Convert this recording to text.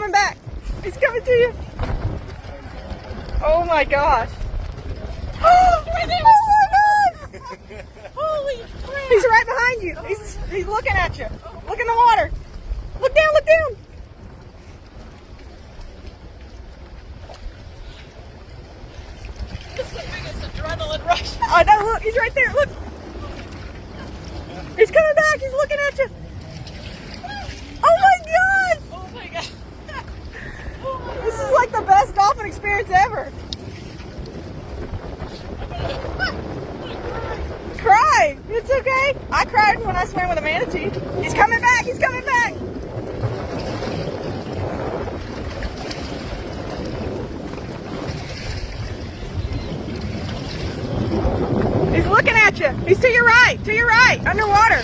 coming back. He's coming to you. Oh my gosh. Oh my God. Holy crap! He's right behind you. He's looking at you. Look in the water. Look down, look down. This is the biggest adrenaline rush. Oh no, look, he's right there. Look. He's coming back. He's looking at you. Oh my God. Oh my god. This is like the best dolphin experience ever. Cry. It's okay. I cried when I swam with a manatee. He's coming back. He's coming back. He's looking at you. He's to your right, underwater.